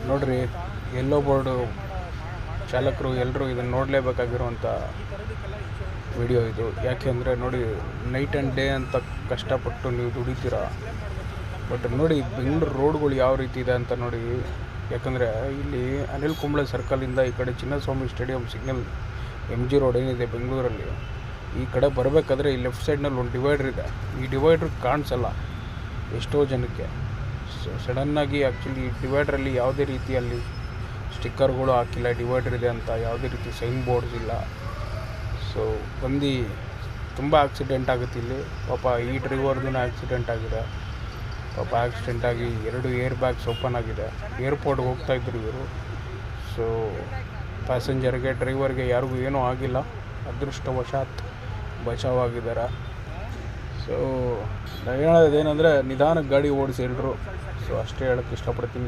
ನೋಡ್ರಿ, ಎಲ್ಲೋ ಬೋರ್ಡು ಚಾಲಕರು ಎಲ್ಲರೂ ಇದನ್ನು ನೋಡಲೇಬೇಕಾಗಿರುವಂಥ ವಿಡಿಯೋ ಇದು. ಯಾಕೆಂದರೆ ನೋಡಿ, ನೈಟ್ ಆ್ಯಂಡ್ ಡೇ ಅಂತ ಕಷ್ಟಪಟ್ಟು ನೀವು ದುಡಿತೀರ. ಬಟ್ ನೋಡಿ ಬೆಂಗಳೂರು ರೋಡ್ಗಳು ಯಾವ ರೀತಿ ಇದೆ ಅಂತ ನೋಡಿ. ಯಾಕಂದರೆ ಇಲ್ಲಿ ಅನಿಲ್ ಕುಂಬ್ಳೆ ಸರ್ಕಲಿಂದ ಈ ಕಡೆ Chinnaswamy stadium signal MG road ಏನಿದೆ ಬೆಂಗಳೂರಲ್ಲಿ, ಈ ಕಡೆ ಬರಬೇಕಾದ್ರೆ ಈ ಲೆಫ್ಟ್ ಸೈಡ್ನಲ್ಲಿ ಒಂದು ಡಿವೈಡ್ರ್ ಇದೆ. ಈ ಡಿವೈಡ್ರ್ ಕಾಣಿಸಲ್ಲ ಎಷ್ಟೋ ಜನಕ್ಕೆ. ಸಡನ್ನಾಗಿ ಆ್ಯಕ್ಚುಲಿ ಈ ಡಿವೈಡ್ರಲ್ಲಿ ಯಾವುದೇ ರೀತಿಯಲ್ಲಿ ಸ್ಟಿಕ್ಕರ್ಗಳು ಹಾಕಿಲ್ಲ, ಡಿವೈಡರ್ ಇದೆ ಅಂತ ಯಾವುದೇ ರೀತಿ ಸೈನ್ ಬೋರ್ಡ್ಸ್ ಇಲ್ಲ. ಸೊ ಬಂದು ತುಂಬ ಆಕ್ಸಿಡೆಂಟ್ ಆಗುತ್ತೆ ಇಲ್ಲಿ. ಪಾಪ ಈ ಡ್ರೈವರ್ದು ಆಕ್ಸಿಡೆಂಟ್ ಆಗಿದೆ. ಪಾಪ ಆಕ್ಸಿಡೆಂಟ್ ಆಗಿ 2 ಏರ್ ಬ್ಯಾಗ್ಸ್ ಓಪನ್ ಆಗಿದೆ. ಏರ್ಪೋರ್ಟ್ಗೆ ಹೋಗ್ತಾಯಿದ್ರು ಇವರು. ಸೊ ಪ್ಯಾಸೆಂಜರ್ಗೆ, ಡ್ರೈವರ್ಗೆ ಯಾರಿಗೂ ಏನೂ ಆಗಿಲ್ಲ. ಅದೃಷ್ಟವಶಾತ್ ಬಚಾವಾಗಿದ್ದಾರೆ. ಸೊ ನಾನು ಹೇಳೋದೇನೆಂದರೆ, ನಿಧಾನಕ್ಕೆ ಗಾಡಿ ಓಡಿಸಿ ಎಲ್ಲರೂ. ಸೊ ಅಷ್ಟೇ ಹೇಳೋಕ್ಕೆ ಇಷ್ಟಪಡ್ತೀನಿ.